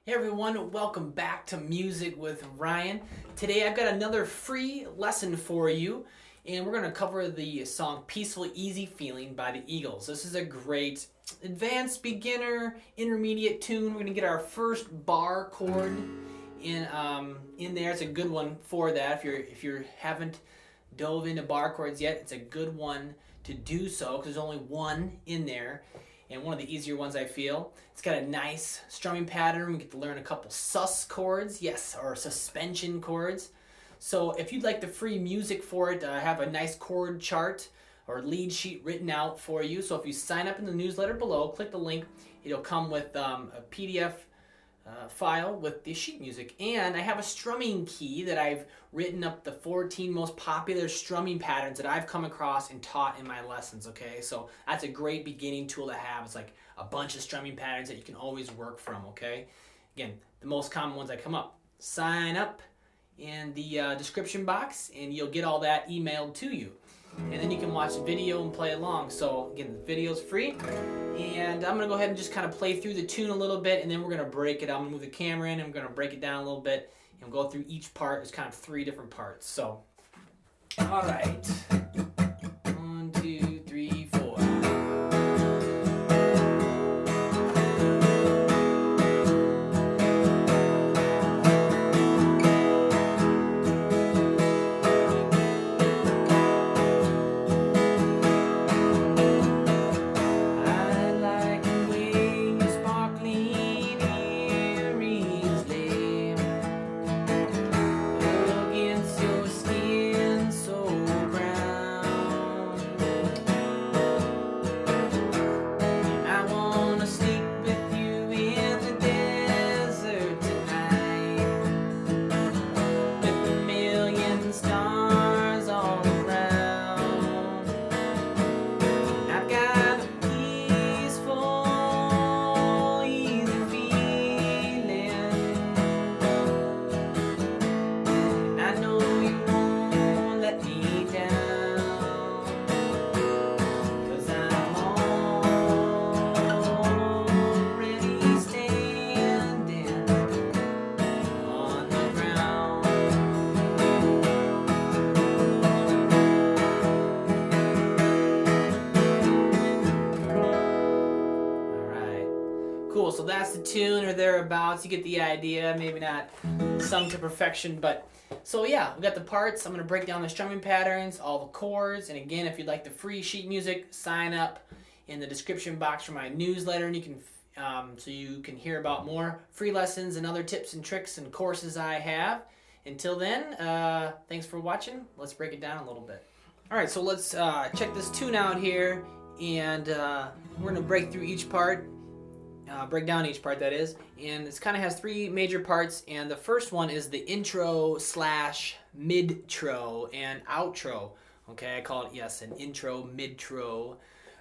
Hey everyone, welcome back to Music with Ryan. Today I've got another free lesson for you, and we're going to cover the song Peaceful Easy Feeling by the Eagles. This is a great advanced, beginner, intermediate tune. We're going to get our first bar chord in there. It's a good one for that. If you haven't dove into bar chords yet, it's a good one to do so because there's only one in there. And one of the easier ones, I feel. It's got a nice strumming pattern. We get to learn a couple sus chords, yes, or suspension chords. So if you'd like the free music for it, I have a nice chord chart or lead sheet written out for you. So if you sign up in the newsletter below, click the link. It'll come with a PDF file with the sheet music. And I have a strumming key that I've written up the 14 most popular strumming patterns that I've come across and taught in my lessons, okay? So that's a great beginning tool to have. It's like a bunch of strumming patterns that you can always work from, okay? Again, the most common ones that come up. Sign up in the description box and you'll get all that emailed to you. And then you can watch the video and play along. So again, the video's free. And I'm going to go ahead and just kind of play through the tune a little bit, and then we're going to break it. I'm going to move the camera in, and I'm going to break it down a little bit, and we'll go through each part. There's kind of 3 different parts. So, all right. 1, 2, 3, 4. Cool, so that's the tune or thereabouts. You get the idea. Maybe not sung to perfection, but so yeah, we got the parts. I'm going to break down the strumming patterns, all the chords, and again, if you'd like the free sheet music, sign up in the description box for my newsletter, and you can so you can hear about more free lessons and other tips and tricks and courses I have. Until then, thanks for watching. Let's break it down a little bit. All right, so let's check this tune out here, and we're going to break through each part. Break down each part, that is, and this kind of has 3 major parts, and the first one is the intro / mid-tro and outro. Okay, I call it, yes, an intro, mid-tro,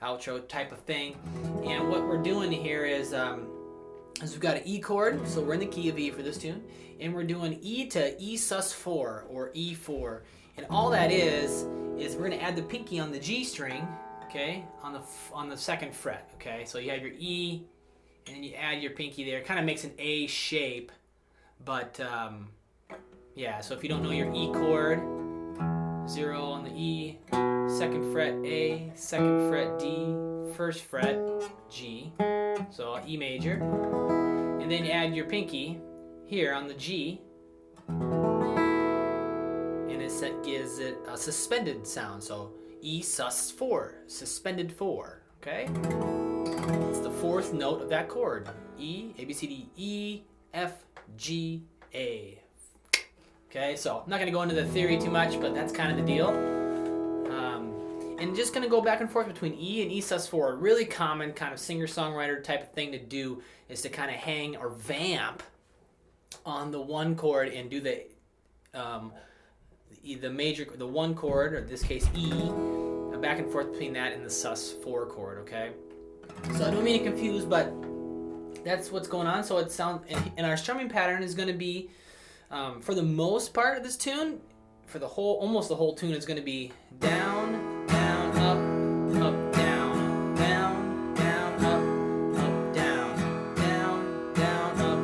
outro type of thing. And what we're doing here is we've got an E chord, so we're in the key of E for this tune, and we're doing E to E sus4 or E4, and all that is we're going to add the pinky on the G string, okay, on the 2nd fret. Okay, so you have your E, and then you add your pinky there. It kind of makes an A shape, but yeah, so if you don't know your E chord, 0 on the E, 2nd fret A, 2nd fret D, 1st fret G, so E major, and then you add your pinky here on the G, and it gives it a suspended sound, so E sus4, suspended 4, okay? It's the 4th note of that chord. E, A, B, C, D, E, F, G, A. Okay, so I'm not going to go into the theory too much, but that's kind of the deal. And just going to go back and forth between E and E sus4. A really common kind of singer-songwriter type of thing to do is to kind of hang or vamp on the 1 chord and do the the 1 chord, or in this case E, back and forth between that and the sus4 chord, okay? So I don't mean to confuse, but that's what's going on. So it sounds, and our strumming pattern is going to be, for the most part of this tune, for the whole, almost the whole tune is going to be down, down, up, down, down, down, up, down, down, down, up,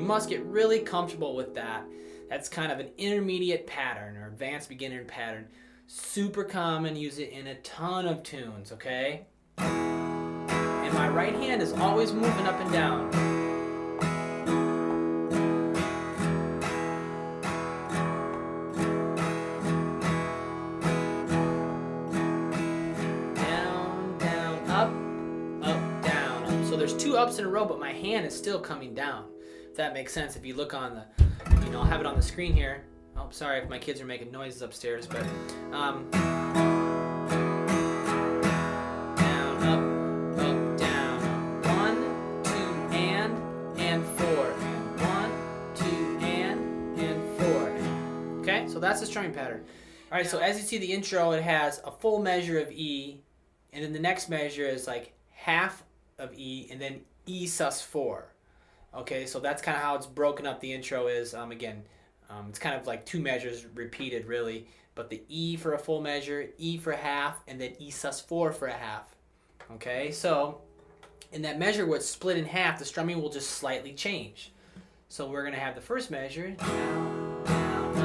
must get really comfortable with that. That's kind of an intermediate pattern or advanced beginner pattern. Super common, use it in a ton of tunes, okay? And my right hand is always moving up and down. Down, down, up, down, up. So there's 2 ups in a row, but my hand is still coming down. If that makes sense. If you look on the, I'll have it on the screen here. Oh, sorry if my kids are making noises upstairs, but down, up, down. 1, 2, and 4. And 1, 2, and 4. Okay, so that's the strumming pattern. All right, so as you see the intro, it has a full measure of E, and then the next measure is like half of E, and then E sus4. Okay, so that's kind of how it's broken up. The intro is, it's kind of like 2 measures repeated, really. But the E for a full measure, E for half, and then E sus4 for a half. Okay, so in that measure where it's split in half, the strumming will just slightly change. So we're going to have the first measure, down, down,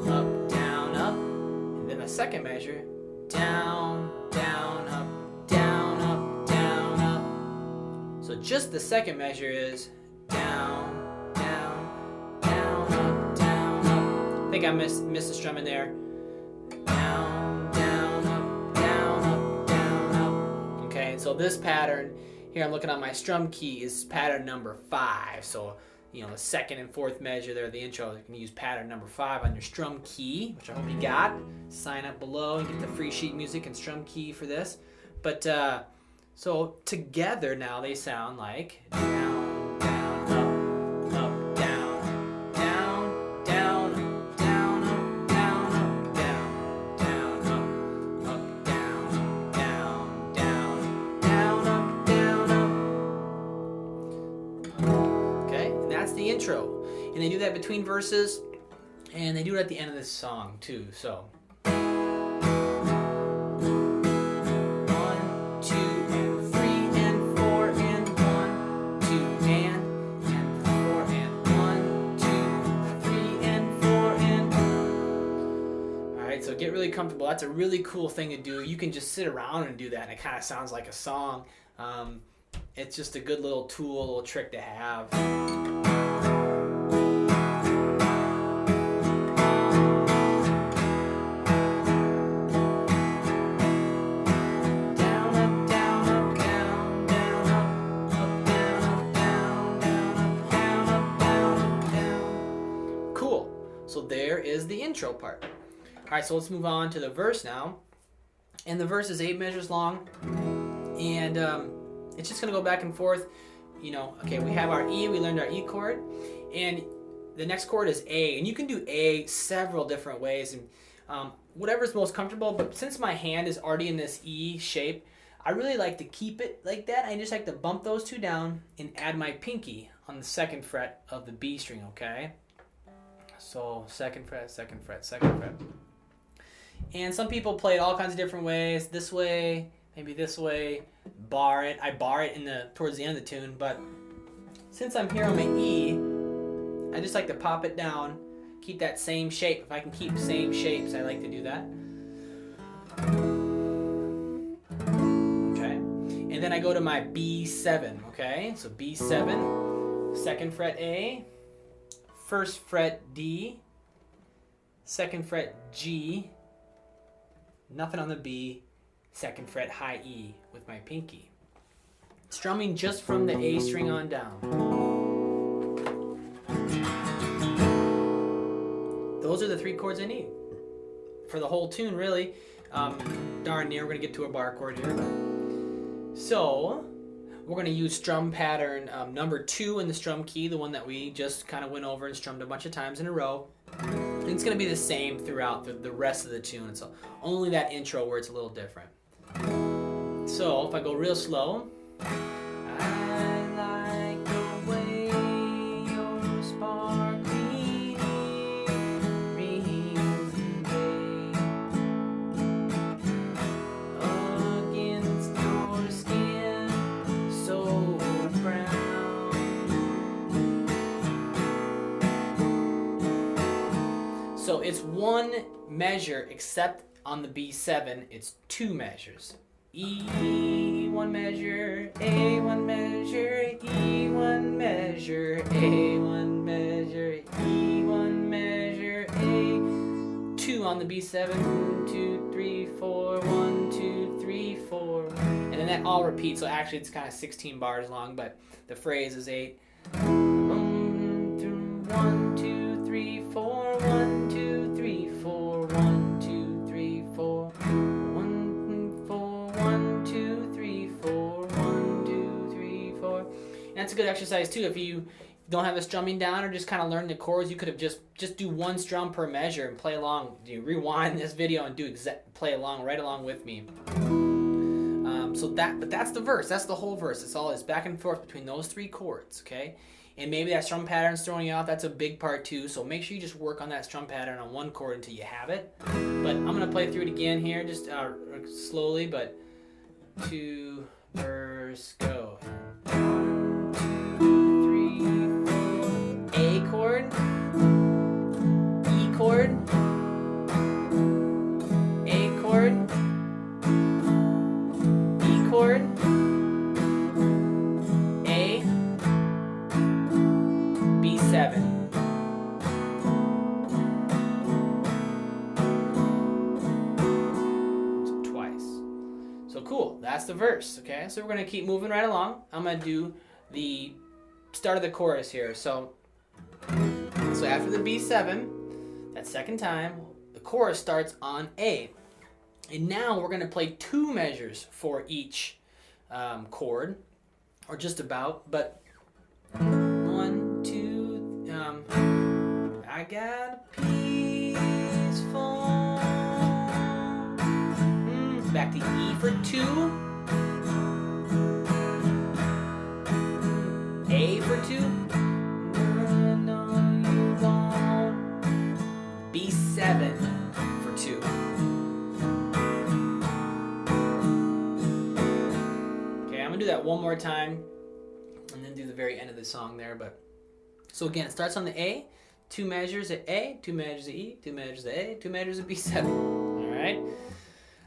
up, down, up. And then the second measure, down, down, up, down, up, down, up. So just the second measure is down, down, down, up, down, up. I think I missed the strum in there. Down, down, up, down, up, down, up. Okay, so this pattern here, I'm looking at my strum key, is pattern number 5. So, the second and fourth measure there, the intro, you can use pattern number 5 on your strum key, which I hope you got. Sign up below and get the free sheet music and strum key for this. But, so together now they sound like down, the intro, and they do that between verses, and they do it at the end of this song too. So 1, 2, and 3, and 4, and 1, 2, and 4, and 1, 2, 3, and 4, and. All right, so get really comfortable. That's a really cool thing to do. You can just sit around and do that, and it kind of sounds like a song. It's just a good little tool, a little trick to have. So there is the intro part. All right, so let's move on to the verse now. And the verse is 8 measures long, and it's just gonna go back and forth. Okay, we have our E, we learned our E chord, and the next chord is A, and you can do A several different ways, and whatever's most comfortable. But since my hand is already in this E shape, I really like to keep it like that. I just like to bump those 2 down and add my pinky on the 2nd fret of the B string. Okay. So 2nd fret, 2nd fret, 2nd fret. And some people play it all kinds of different ways. This way, maybe this way. Bar it. I bar it towards the end of the tune. But since I'm here on my E, I just like to pop it down. Keep that same shape. If I can keep same shapes, I like to do that. Okay. And then I go to my B7. Okay. So B7, 2nd fret A. 1st fret D, 2nd fret G, nothing on the B, 2nd fret high E with my pinky. Strumming just from the A string on down. Those are the 3 chords I need for the whole tune, really. Darn near, we're going to get to a bar chord here. So we're going to use strum pattern number 2 in the strum key, the one that we just kind of went over and strummed a bunch of times in a row. And it's going to be the same throughout the rest of the tune. So only that intro where it's a little different. So if I go real slow. I like the way your sparkly rings against your skin so brown. So it's one measure, except on the B7, it's two measures. E one measure, A one measure, E one measure, A one measure, E one measure, A. Two on the B7, 2, 3, 4, 1, 2, 3, 4. And then that all repeats, so actually it's kind of 16 bars long, but the phrase is 8. 1, 2, 3, 4, 1, 2, 3, 4, 1, 2, 3, 4, 1, 4, 1, 2, 3, 4, 1, 2, 3, 4. And that's a good exercise too. If you don't have the strumming down or just kind of learn the chords, you could have just do one strum per measure and play along. You rewind this video and play along right along with me. But that's the verse. That's the whole verse. It's all is back and forth between those three chords, okay? And maybe that strum pattern's throwing you off. That's a big part too. So make sure you just work on that strum pattern on one chord until you have it. But I'm gonna play through it again here, just slowly. But 2 verse go. 1, 2, 3, 4. A chord, E chord, A chord, E chord, A, B7. So twice. So cool, that's the verse, okay? So we're gonna keep moving right along. I'm gonna do the start of the chorus here. So after the B7, that second time, the chorus starts on A. And now we're going to play two measures for each chord, or just about, but 1, 2, I got a peaceful, back to E for 2, A for 2, B7 for 2. Okay, I'm gonna do that one more time and then do the very end of the song there. But so again, it starts on the A, 2 measures at A, 2 measures at E, 2 measures at A, 2 measures at B7. All right.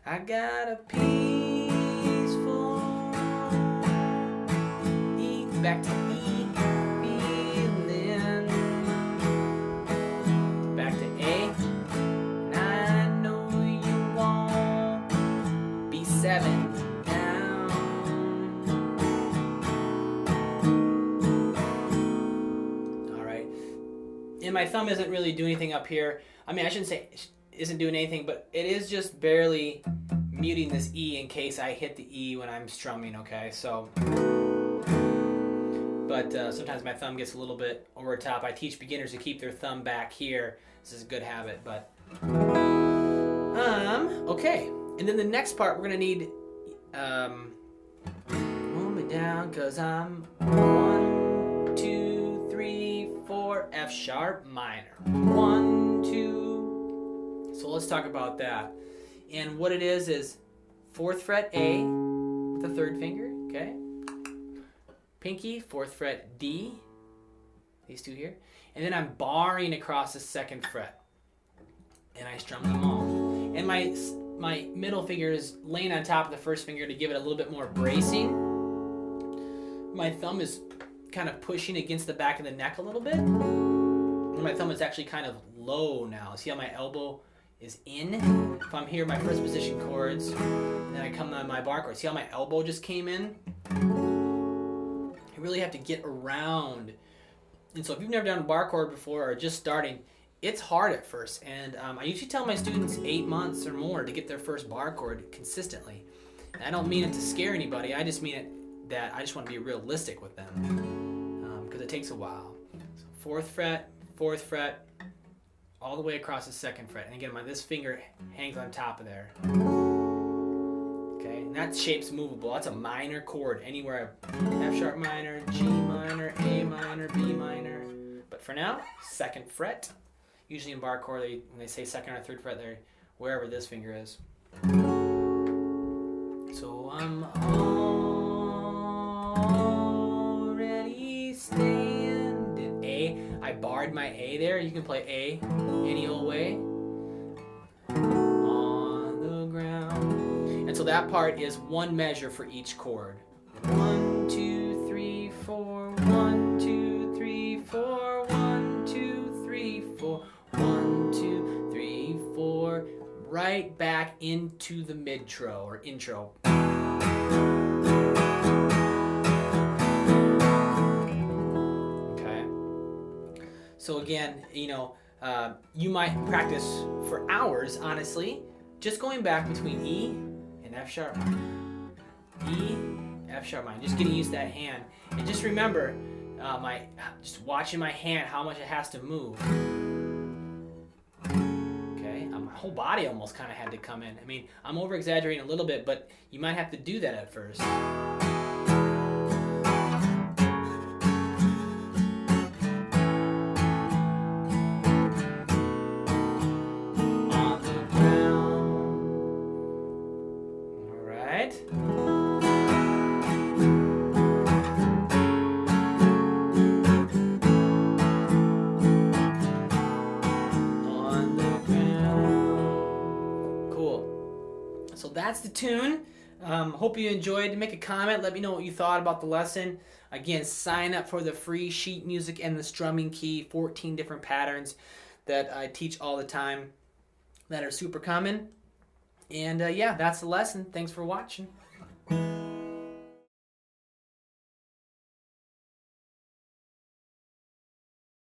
I got a peaceful E, back to E. Down. All right. And my thumb isn't really doing anything up here. I mean, I shouldn't say isn't doing anything, but it is just barely muting this E in case I hit the E when I'm strumming, okay? So, but sometimes my thumb gets a little bit over top. I teach beginners to keep their thumb back here. This is a good habit, but okay. And then the next part we're gonna need hold me down, cause I'm 1, 2, 3, 4 F sharp minor. 1, 2. So let's talk about that. And what it is 4th fret A with the 3rd finger, okay? Pinky, 4th fret D, these two here. And then I'm barring across the 2nd fret. And I strum them all. And my middle finger is laying on top of the 1st finger to give it a little bit more bracing. My thumb is kind of pushing against the back of the neck a little bit. And my thumb is actually kind of low now. See how my elbow is in? If I'm here, my first position chords, and then I come on my bar chord. See how my elbow just came in? You really have to get around. And so if you've never done a bar chord before or just starting, it's hard at first, and I usually tell my students 8 months or more to get their first bar chord consistently. And I don't mean it to scare anybody, I just mean it that I just want to be realistic with them, because it takes a while. So 4th fret, 4th fret, all the way across the 2nd fret. And again, this finger hangs on top of there. Okay, and that shape's movable. That's a minor chord, anywhere. F sharp minor, G minor, A minor, B minor. But for now, 2nd fret. Usually in bar chord, when they say 2nd or 3rd fret, they're wherever this finger is. So I'm already standing. A. I barred my A there. You can play A any old way. On the ground. And so that part is one measure for each chord. 1, 2, 3, 4. 1, 2, 3, 4. 1, 2, 3, 4. 1, 2, 3, 4. Right back into the midtro or intro. Okay. So again, you might practice for hours, honestly, just going back between E and F sharp minor. E, F sharp minor. Just getting used to that hand. And just remember, just watching my hand, how much it has to move. Okay, my whole body almost kind of had to come in. I mean, I'm over exaggerating a little bit, but you might have to do that at first. On the ground. All right. So that's the tune. Hope you enjoyed. Make a comment. Let me know what you thought about the lesson. Again, sign up for the free sheet music and the strumming key. 14 different patterns that I teach all the time that are super common. And yeah, that's the lesson. Thanks for watching.